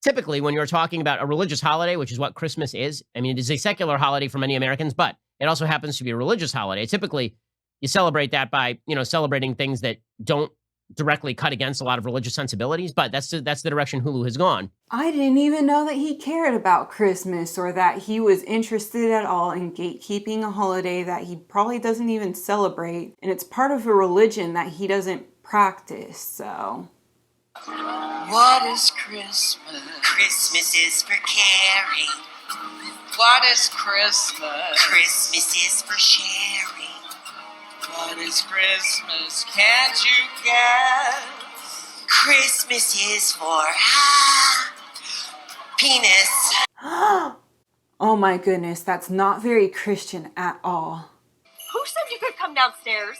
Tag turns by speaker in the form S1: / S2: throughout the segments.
S1: typically when you're talking about a religious holiday, which is what Christmas is, I mean, it is a secular holiday for many Americans, but it also happens to be a religious holiday. Typically, you celebrate that by, celebrating things that don't directly cut against a lot of religious sensibilities, but that's the direction Hulu has gone.
S2: I didn't even know that he cared about Christmas or that he was interested at all in gatekeeping a holiday that he probably doesn't even celebrate, and it's part of a religion that he doesn't practice, so...
S3: What is Christmas?
S4: Christmas is for caring.
S3: What is Christmas?
S4: Christmas is for sharing.
S3: What is Christmas? Can't you guess?
S4: Christmas is for penis.
S2: Oh my goodness, that's not very Christian at all.
S5: Who said you could come downstairs?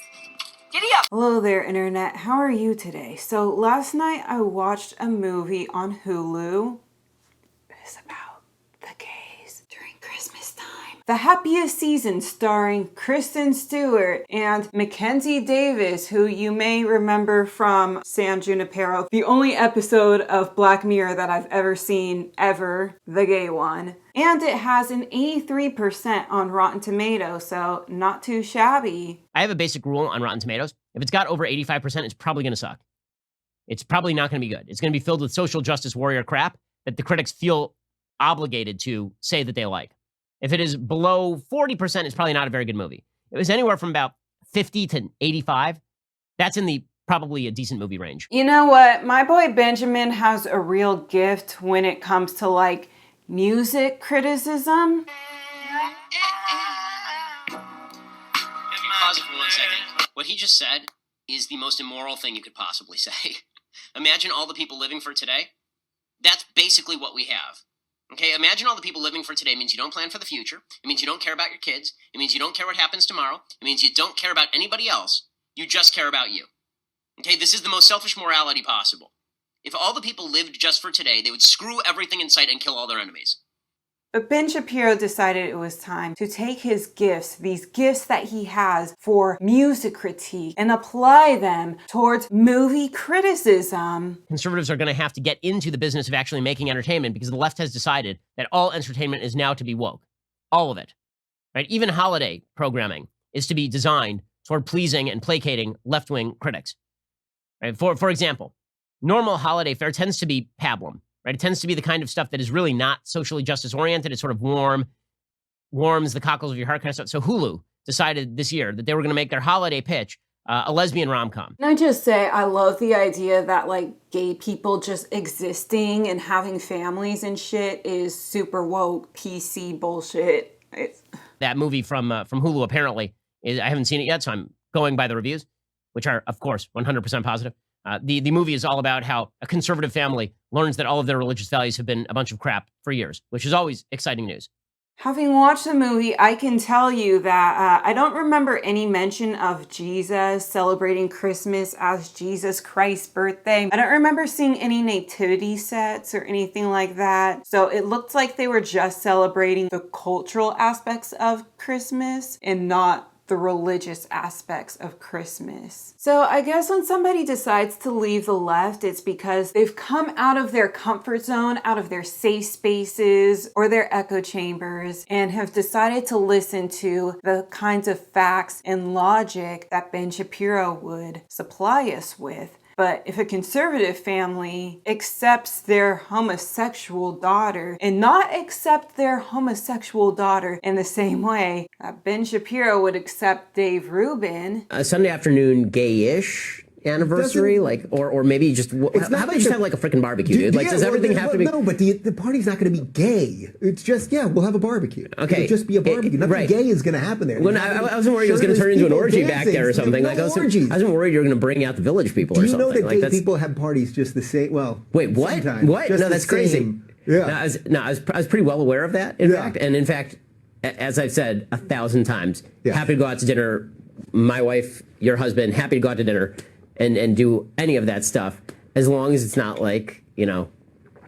S5: Giddy up!
S2: Hello there, Internet. How are you today? So last night I watched a movie on Hulu. It's about the gays during Christmas time. The Happiest season, starring Kristen Stewart and Mackenzie Davis, who you may remember from San Junipero, the only episode of Black Mirror that I've ever seen, ever, the gay one. And it has an 83% on Rotten Tomatoes, so not too shabby.
S1: I have a basic rule on Rotten Tomatoes. If it's got over 85%, it's probably going to suck. It's probably not going to be good. It's going to be filled with social justice warrior crap that the critics feel obligated to say that they like. If it is below 40%, it's probably not a very good movie. If it was anywhere from about 50 to 85, that's in the probably a decent movie range.
S2: You know what? My boy Benjamin has a real gift when it comes to like music criticism.
S1: Pause it for 1 second. What he just said is the most immoral thing you could possibly say. Imagine all the people living for today. That's basically what we have. Okay, imagine all the people living for today means you don't plan for the future. It means you don't care about your kids. It means you don't care what happens tomorrow. It means you don't care about anybody else. You just care about you. Okay, this is the most selfish morality possible. If all the people lived just for today, they would screw everything in sight and kill all their enemies.
S2: But Ben Shapiro decided it was time to take his gifts, these gifts that he has for music critique, and apply them towards movie criticism.
S1: Conservatives are going to have to get into the business of actually making entertainment because the left has decided that all entertainment is now to be woke. All of it. Right? Even holiday programming is to be designed toward pleasing and placating left-wing critics. Right? For example, normal holiday fare tends to be pablum. Right? It tends to be the kind of stuff that is really not socially justice-oriented. It's sort of warms the cockles of your heart kind of stuff. So Hulu decided this year that they were going to make their holiday pitch a lesbian rom-com.
S2: Can I just say, I love the idea that like gay people just existing and having families and shit is super woke, PC bullshit.
S1: That movie from Hulu apparently, I haven't seen it yet, so I'm going by the reviews, which are, of course, 100% positive. The movie is all about how a conservative family learns that all of their religious values have been a bunch of crap for years, which is always exciting news.
S2: Having watched the movie, I can tell you that I don't remember any mention of Jesus celebrating Christmas as Jesus Christ's birthday. I don't remember seeing any nativity sets or anything like that. So it looked like they were just celebrating the cultural aspects of Christmas and not the religious aspects of Christmas. So I guess when somebody decides to leave the left, it's because they've come out of their comfort zone, out of their safe spaces or their echo chambers, and have decided to listen to the kinds of facts and logic that Ben Shapiro would supply us with. But if a conservative family accepts their homosexual daughter and not accept their homosexual daughter in the same way that Ben Shapiro would accept Dave Rubin.
S1: A Sunday afternoon gay-ish anniversary, or maybe just, how about you just have like a freaking barbecue, dude? Like, does everything have to be...
S6: No, but the party's not going to be gay. It's just, we'll have a barbecue.
S1: Okay.
S6: It'll just be a barbecue. Nothing gay is going to happen there.
S1: Well, I wasn't worried it was going to turn into an orgy back there or something. Like, I wasn't worried you were going to bring out the village people or something.
S6: Do you know that gay people have parties just the same? Well,
S1: wait, what? What? No, that's crazy.
S6: Yeah.
S1: I was pretty well aware of that, in fact, as I've said 1,000 times, happy to go out to dinner, my wife, your husband, happy to go out to dinner and do any of that stuff, as long as it's not like,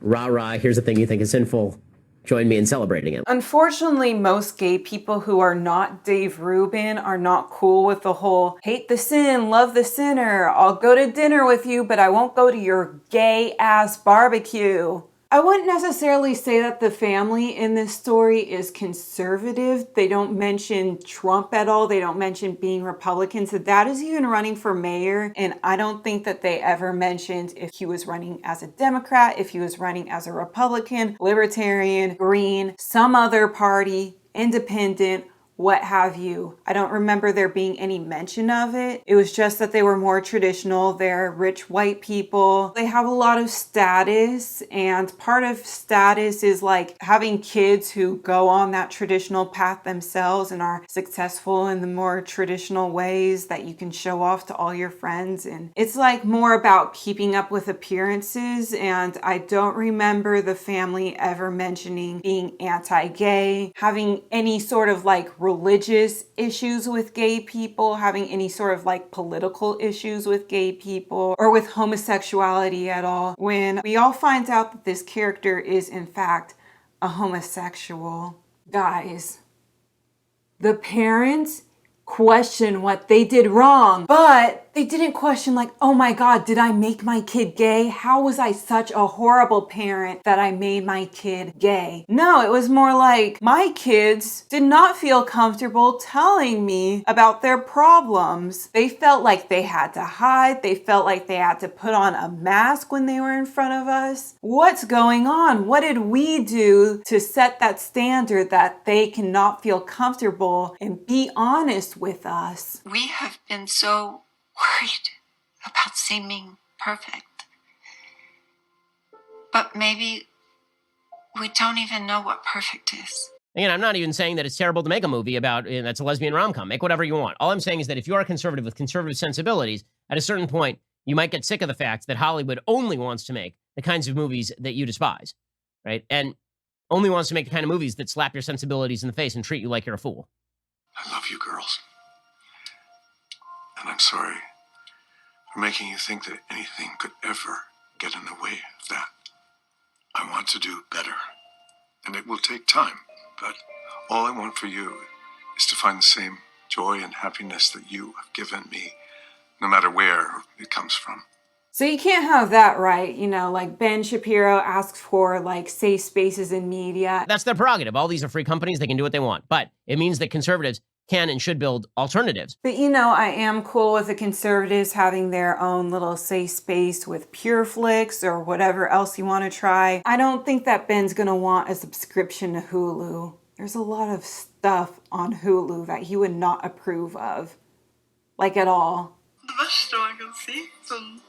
S1: rah-rah, here's a thing you think is sinful, join me in celebrating it.
S2: Unfortunately, most gay people who are not Dave Rubin are not cool with the whole hate the sin, love the sinner, I'll go to dinner with you, but I won't go to your gay-ass barbecue. I wouldn't necessarily say that the family in this story is conservative. They don't mention Trump at all. They don't mention being Republican. So that is even running for mayor. And I don't think that they ever mentioned if he was running as a Democrat, if he was running as a Republican, Libertarian, Green, some other party, independent, what have you. I don't remember there being any mention of it. It was just that they were more traditional. They're rich white people. They have a lot of status, and part of status is like having kids who go on that traditional path themselves and are successful in the more traditional ways that you can show off to all your friends. And it's like more about keeping up with appearances, and I don't remember the family ever mentioning being anti-gay, having any sort of like religious issues with gay people, having any sort of like political issues with gay people, or with homosexuality at all, when we all find out that this character is in fact a homosexual. Guys, the parents question what they did wrong, but they didn't question like, oh my God, did I make my kid gay? How was I such a horrible parent that I made my kid gay? No, it was more like my kids did not feel comfortable telling me about their problems. They felt like they had to hide. They felt like they had to put on a mask when they were in front of us. What's going on? What did we do to set that standard that they cannot feel comfortable and be honest with us?
S7: We have been so worried about seeming perfect. But maybe we don't even know what perfect is.
S1: Again, I'm not even saying that it's terrible to make a movie about that's a lesbian rom-com. Make whatever you want. All I'm saying is that if you are a conservative with conservative sensibilities, at a certain point, you might get sick of the fact that Hollywood only wants to make the kinds of movies that you despise, right? And only wants to make the kind of movies that slap your sensibilities in the face and treat you like you're a fool.
S8: I love you girls. And I'm sorry for making you think that anything could ever get in the way of that. I want to do better, and it will take time, but all I want for you is to find the same joy and happiness that you have given me, no matter where it comes from.
S2: So you can't have that, right? You know, like Ben Shapiro asks for like safe spaces in media.
S1: That's their prerogative. All these are free companies. They can do what they want. But it means that conservatives can and should build alternatives.
S2: But you know, I am cool with the conservatives having their own little safe space with PureFlix or whatever else you want to try. I don't think that Ben's gonna want a subscription to Hulu. There's a lot of stuff on Hulu that he would not approve of. Like at all.
S9: Det värsta man kan se, som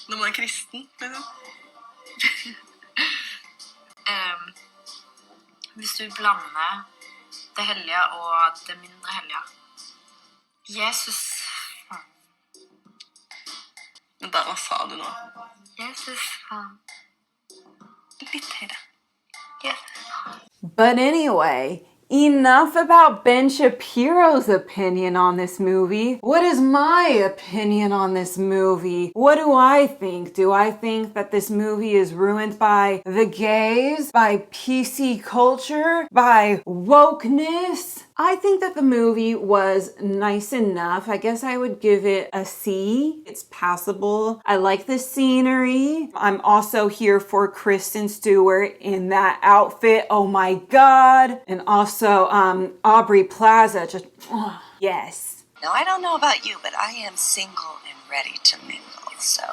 S9: när man är kristen.
S7: Hvis du blander det hellige og det mindre hellige. Jesus.
S9: Vänta, vad sa du nu?
S7: Jesus.
S9: Lite högre.
S7: Jesus.
S2: But anyway, enough about Ben Shapiro's opinion on this movie. What is my opinion on this movie? What do I think? Do I think that this movie is ruined by the gays, by PC culture, by wokeness? I think that the movie was nice enough. I guess I would give it a C. It's passable. I like the scenery. I'm also here for Kristen Stewart in that outfit. Oh my God. And also Aubrey Plaza. Just, yes.
S4: Now, I don't know about you, but I am single and ready to mingle, so...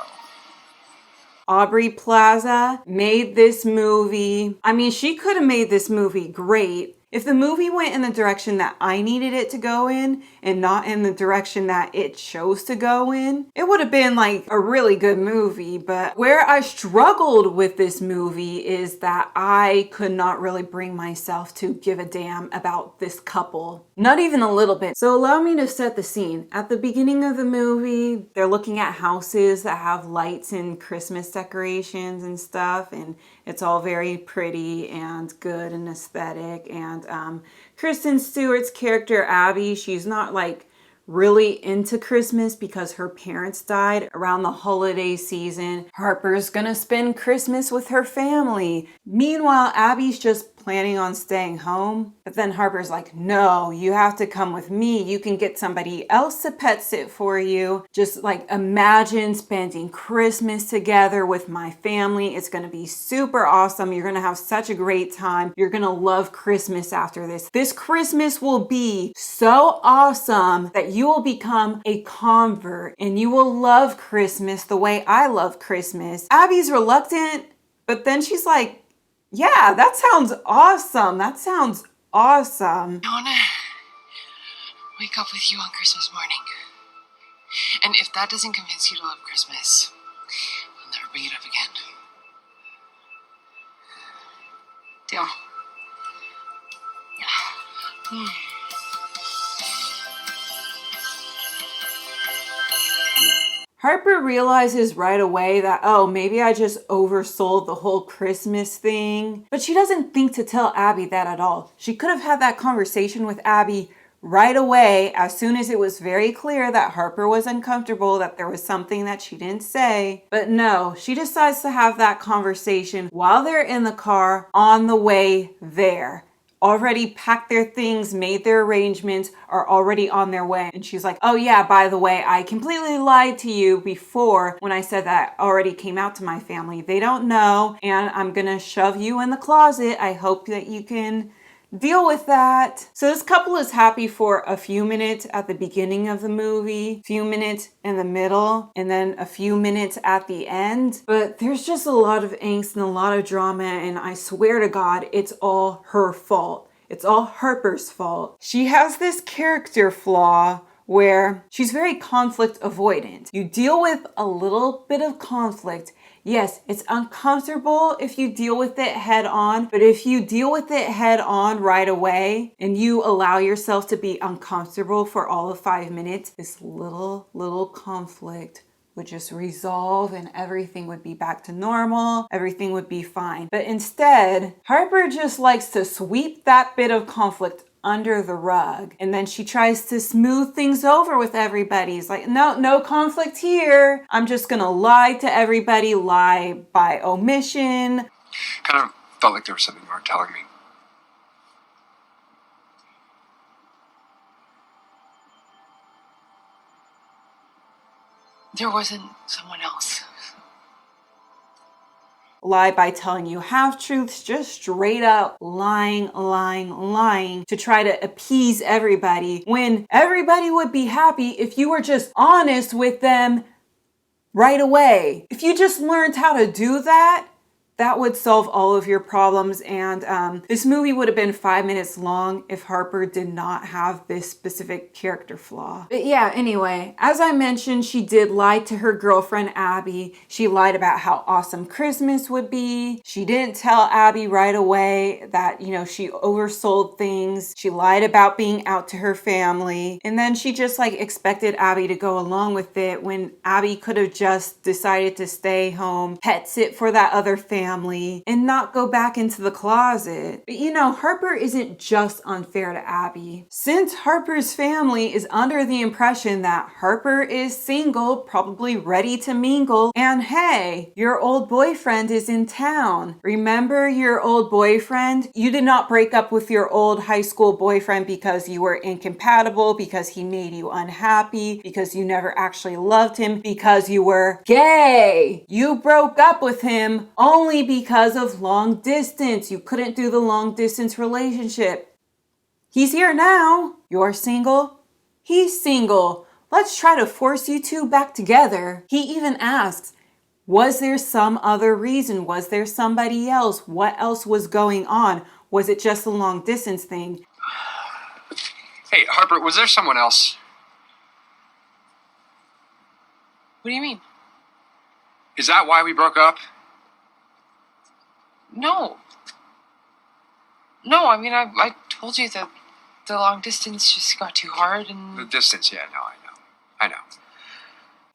S2: Aubrey Plaza made this movie. I mean, she could have made this movie great. If the movie went in the direction that I needed it to go in and not in the direction that it chose to go in, it would have been like a really good movie. But where I struggled with this movie is that I could not really bring myself to give a damn about this couple. Not even a little bit. So allow me to set the scene. At the beginning of the movie, they're looking at houses that have lights and Christmas decorations and stuff, and it's all very pretty and good and aesthetic. And Kristen Stewart's character, Abby, she's not like really into Christmas because her parents died around the holiday season. Harper's gonna spend Christmas with her family. Meanwhile, Abby's just planning on staying home. But then Harper's like, no, you have to come with me. You can get somebody else to pet sit for you. Just like imagine spending Christmas together with my family. It's going to be super awesome. You're going to have such a great time. You're going to love Christmas after this. This Christmas will be so awesome that you will become a convert and you will love Christmas the way I love Christmas. Abby's reluctant, but then she's like, yeah, that sounds awesome. That sounds awesome.
S10: I want to wake up with you on Christmas morning. And if that doesn't convince you to love Christmas, I'll never bring it up again. Deal. Yeah.
S2: Harper realizes right away that, oh, maybe I just oversold the whole Christmas thing. But she doesn't think to tell Abby that at all. She could have had that conversation with Abby right away as soon as it was very clear that Harper was uncomfortable, that there was something that she didn't say. But no, she decides to have that conversation while they're in the car on the way there. Already packed their things, made their arrangements, are already on their way. And she's like, oh yeah, by the way, I completely lied to you before when I said that I already came out to my family. They don't know, and I'm gonna shove you in the closet. I hope that you can deal with that. So this couple is happy for a few minutes at the beginning of the movie, few minutes in the middle, and then a few minutes at the end. But there's just a lot of angst and a lot of drama, and I swear to God, it's all her fault. It's all Harper's fault. She has this character flaw where she's very conflict avoidant. You deal with a little bit of conflict. Yes, it's uncomfortable if you deal with it head on, but if you deal with it head on right away and you allow yourself to be uncomfortable for all of 5 minutes, this little conflict would just resolve and everything would be back to normal. Everything would be fine. But instead, Harper just likes to sweep that bit of conflict under the rug. And then she tries to smooth things over with everybody. It's like, no conflict here. I'm just gonna lie to everybody, lie by omission.
S8: Kind of felt like there was something you weren't telling me.
S10: There wasn't someone else.
S2: Lie by telling you half-truths, just straight up lying to try to appease everybody when everybody would be happy if you were just honest with them right away. If you just learned how to do that, that would solve all of your problems. And this movie would have been 5 minutes long if Harper did not have this specific character flaw. But yeah, anyway, as I mentioned, she did lie to her girlfriend, Abby. She lied about how awesome Christmas would be. She didn't tell Abby right away that, she oversold things. She lied about being out to her family. And then she just expected Abby to go along with it when Abby could have just decided to stay home, pet sit for that other family, and not go back into the closet. But Harper isn't just unfair to Abby. Since Harper's family is under the impression that Harper is single, probably ready to mingle, and hey, your old boyfriend is in town. Remember your old boyfriend? You did not break up with your old high school boyfriend because you were incompatible, because he made you unhappy, because you never actually loved him, because you were gay. You broke up with him only because of long distance. You couldn't do the long distance relationship. He's here now. You're single. He's single. Let's try to force you two back together. He even asks, was there some other reason? Was there somebody else? What else was going on? Was it just a long distance thing?
S8: Hey, Harper, was there someone else?
S10: What do you mean?
S8: Is that why we broke up?
S10: No. I mean, I told you that the long distance just got too hard and...
S8: The distance, yeah, no, I know.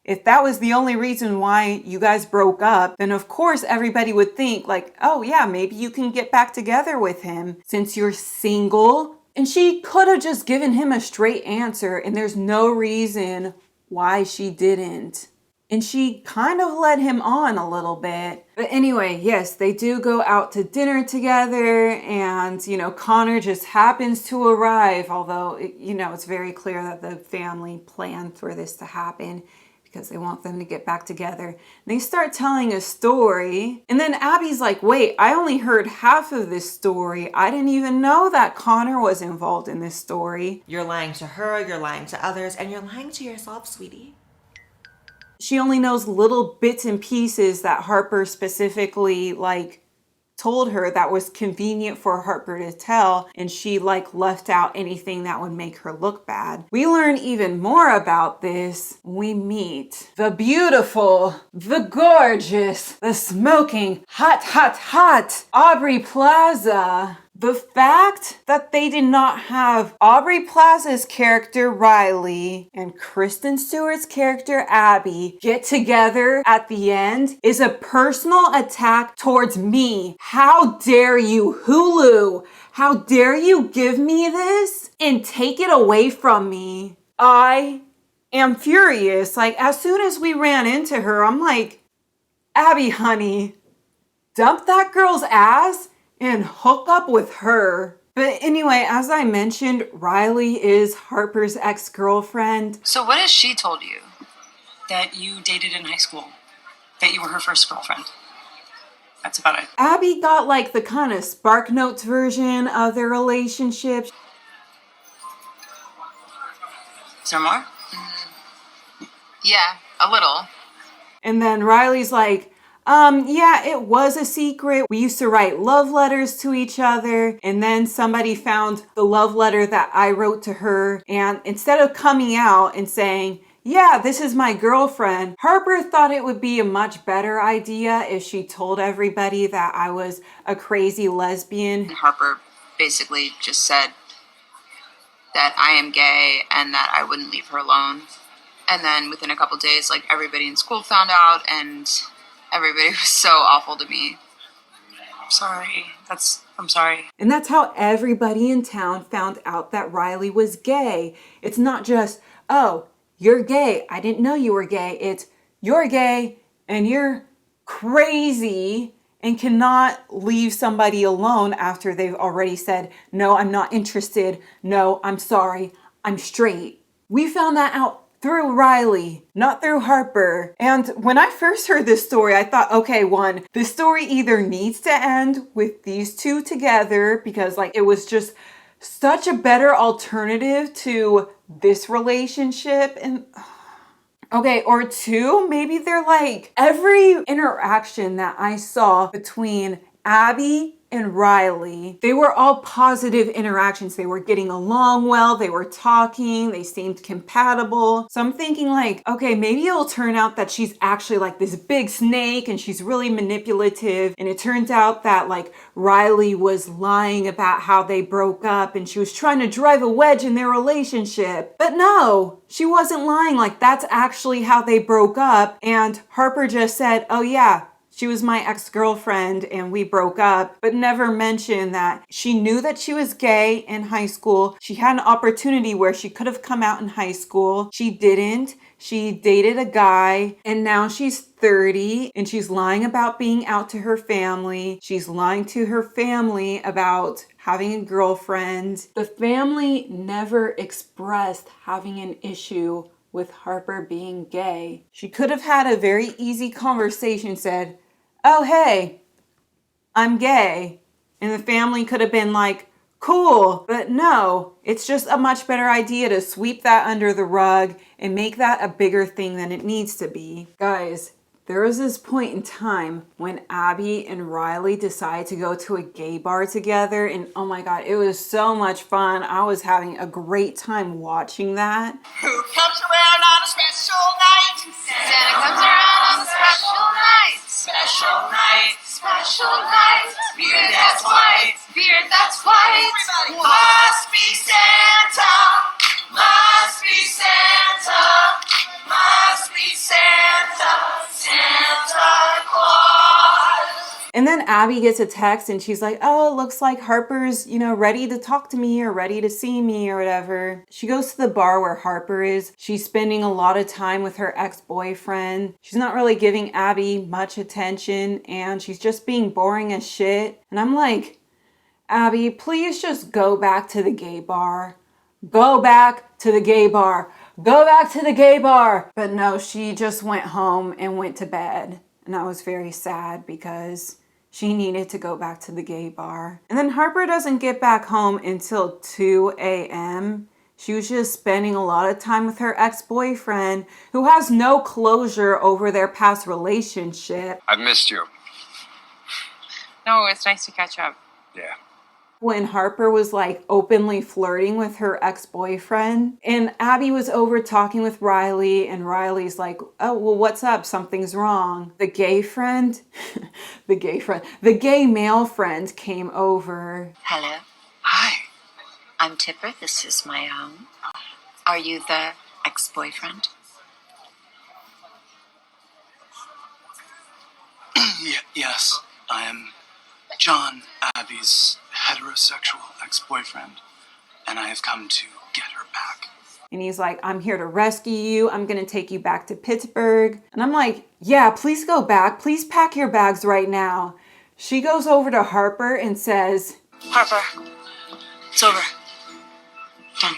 S2: If that was the only reason why you guys broke up, then of course everybody would think oh yeah, maybe you can get back together with him since you're single. And she could have just given him a straight answer, and there's no reason why she didn't. And she kind of led him on a little bit. But anyway, yes, they do go out to dinner together, and, you know, Connor just happens to arrive, although, you know, it's very clear that the family planned for this to happen because they want them to get back together. And they start telling a story, and then Abby's like, wait, I only heard half of this story. I didn't even know that Connor was involved in this story.
S11: You're lying to her, you're lying to others, and you're lying to yourself, sweetie.
S2: She only knows little bits and pieces that Harper specifically, like, told her that was convenient for Harper to tell, and she like left out anything that would make her look bad. We learn even more about this when we meet the beautiful, the gorgeous, the smoking, hot Aubrey Plaza. The fact that they did not have Aubrey Plaza's character Riley and Kristen Stewart's character Abby get together at the end is a personal attack towards me. How dare you, Hulu? How dare you give me this and take it away from me? I am furious. Like, as soon as we ran into her, I'm like, Abby, honey, dump that girl's ass and hook up with her. But anyway, as I mentioned, Riley is Harper's ex-girlfriend.
S10: So what has she told you?
S12: That you dated in high school. That you were her first girlfriend. That's about it.
S2: Abby got like the kind of Spark Notes version of their relationship.
S12: Is there more?
S10: Yeah, a little.
S2: And then Riley's like, yeah, it was a secret. We used to write love letters to each other, and then somebody found the love letter that I wrote to her, and instead of coming out and saying, yeah, this is my girlfriend, Harper thought it would be a much better idea if she told everybody that I was a crazy lesbian.
S10: Harper basically just said that I am gay and that I wouldn't leave her alone. And then within a couple days, like, everybody in school found out, and everybody was so awful to me.
S12: I'm sorry.
S2: And that's how everybody in town found out that Riley was gay. It's not just, oh, you're gay, I didn't know you were gay. It's, you're gay and you're crazy and cannot leave somebody alone after they've already said, no, I'm not interested. No, I'm sorry, I'm straight. We found that out through Riley, not through Harper. And when I first heard this story, I thought, okay, one, this story either needs to end with these two together because like it was just such a better alternative to this relationship, and okay, or two, maybe they're like every interaction that I saw between Abby and Riley, they were all positive interactions. They were getting along well, they were talking, they seemed compatible. So I'm thinking like, okay, maybe it'll turn out that she's actually like this big snake and she's really manipulative. And it turns out that like Riley was lying about how they broke up and she was trying to drive a wedge in their relationship. But no, she wasn't lying. Like that's actually how they broke up. And Harper just said, oh yeah, she was my ex-girlfriend and we broke up, but never mentioned that she knew that she was gay in high school. She had an opportunity where she could have come out in high school. She didn't. She dated a guy and now she's 30 and she's lying about being out to her family. She's lying to her family about having a girlfriend. The family never expressed having an issue with Harper being gay. She could have had a very easy conversation, said, oh, hey, I'm gay. And the family could have been like, cool. But no, it's just a much better idea to sweep that under the rug and make that a bigger thing than it needs to be. Guys, there was this point in time when Abby and Riley decided to go to a gay bar together, and oh my god, it was so much fun. I was having a great time watching that.
S3: Who comes around on a special night?
S10: Santa comes around on a special night.
S3: Special night. Special night. Beard that's white.
S10: Beard that's white.
S3: Everybody must be Santa. Must be Santa. Must be Santa. Santa Claus.
S2: And then Abby gets a text and she's like, oh, it looks like Harper's, ready to talk to me or ready to see me or whatever. She goes to the bar where Harper is. She's spending a lot of time with her ex-boyfriend. She's not really giving Abby much attention and she's just being boring as shit. And I'm like, Abby, please just go back to the gay bar. Go back to the gay bar. Go back to the gay bar. But no, she just went home and went to bed. And I was very sad because she needed to go back to the gay bar. And then Harper doesn't get back home until 2 a.m. She was just spending a lot of time with her ex-boyfriend who has no closure over their past relationship.
S13: I've missed you.
S10: No, it's nice to catch up.
S13: Yeah.
S2: When Harper was like openly flirting with her ex-boyfriend and Abby was over talking with Riley and Riley's like, oh, well, what's up? Something's wrong. The gay male friend came over.
S4: Hello.
S13: Hi.
S4: I'm Tipper. This is my home. Are you the ex-boyfriend?
S13: Yes, I am John, Abby's heterosexual ex-boyfriend, and I have come to get her back.
S2: And he's like, I'm here to rescue you. I'm going to take you back to Pittsburgh. And I'm like, yeah, please go back. Please pack your bags right now. She goes over to Harper and says,
S9: Harper, it's over. Done.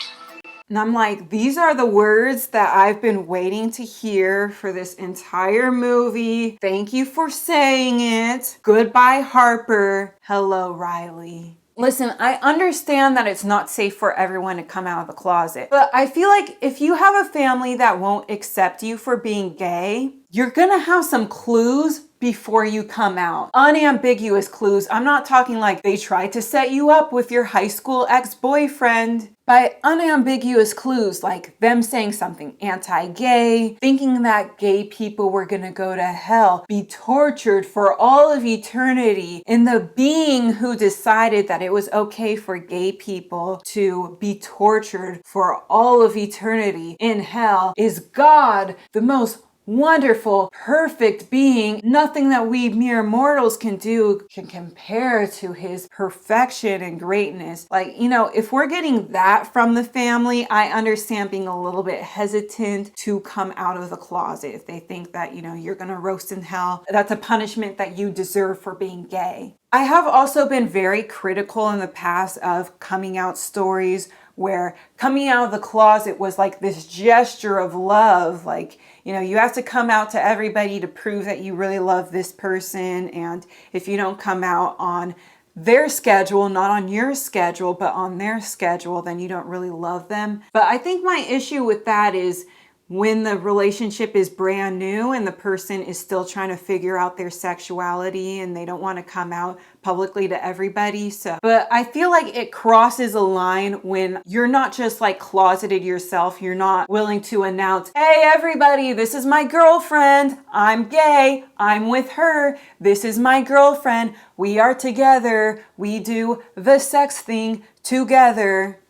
S2: And I'm like, these are the words that I've been waiting to hear for this entire movie. Thank you for saying it. Goodbye, Harper. Hello, Riley. Listen, I understand that it's not safe for everyone to come out of the closet, but I feel like if you have a family that won't accept you for being gay, you're gonna have some clues before you come out. Unambiguous clues. I'm not talking like they tried to set you up with your high school ex-boyfriend. By unambiguous clues, like them saying something anti-gay, thinking that gay people were gonna go to hell, be tortured for all of eternity, and the being who decided that it was okay for gay people to be tortured for all of eternity in hell is God, the most wonderful, perfect being. Nothing that we mere mortals can do can compare to his perfection and greatness. Like, if we're getting that from the family, I understand being a little bit hesitant to come out of the closet. If they think that, you're gonna roast in hell, that's a punishment that you deserve for being gay. I have also been very critical in the past of coming out stories where coming out of the closet was like this gesture of love. Like, you have to come out to everybody to prove that you really love this person. And if you don't come out on their schedule, not on your schedule, but on their schedule, then you don't really love them. But I think my issue with that is when the relationship is brand new and the person is still trying to figure out their sexuality and they don't want to come out publicly to everybody. But I feel like it crosses a line when you're not just like closeted yourself. You're not willing to announce, hey, everybody, this is my girlfriend. I'm gay. I'm with her. This is my girlfriend. We are together. We do the sex thing together.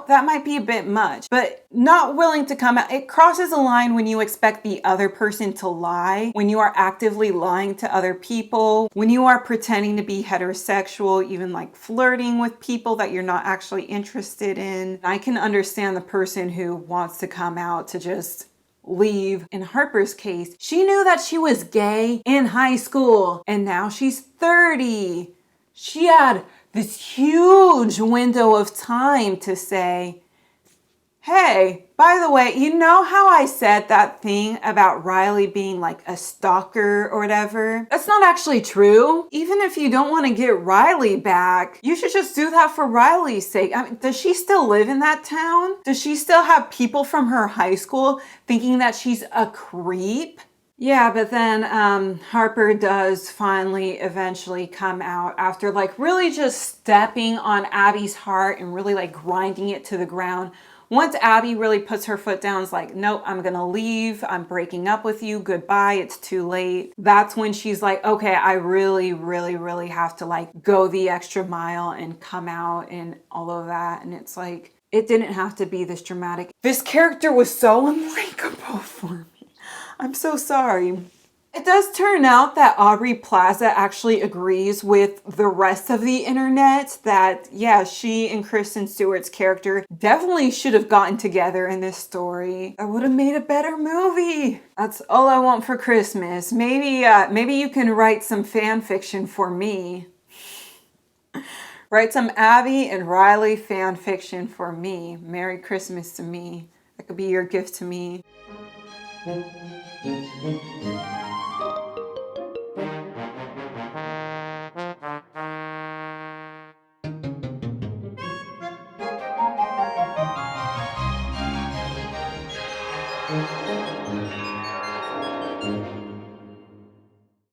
S2: That might be a bit much, but not willing to come out. It crosses a line when you expect the other person to lie, when you are actively lying to other people, when you are pretending to be heterosexual, even like flirting with people that you're not actually interested in. I can understand the person who wants to come out to just leave. In Harper's case, she knew that she was gay in high school and now she's 30. She had this huge window of time to say, hey, by the way, you know how I said that thing about Riley being like a stalker or whatever? That's not actually true. Even if you don't want to get Riley back, you should just do that for Riley's sake. I mean, does she still live in that town? Does she still have people from her high school thinking that she's a creep? Yeah, but then Harper does finally eventually come out after like really just stepping on Abby's heart and really like grinding it to the ground. Once Abby really puts her foot down, it's like, nope, I'm gonna leave. I'm breaking up with you. Goodbye. It's too late. That's when she's like, okay, I really, really, really have to like go the extra mile and come out and all of that. And it's like, it didn't have to be this dramatic. This character was so unlikable for me. I'm so sorry. It does turn out that Aubrey Plaza actually agrees with the rest of the internet that, yeah, she and Kristen Stewart's character definitely should have gotten together in this story. That would have made a better movie. That's all I want for Christmas. Maybe you can write some fan fiction for me. Write some Abby and Riley fan fiction for me. Merry Christmas to me. That could be your gift to me.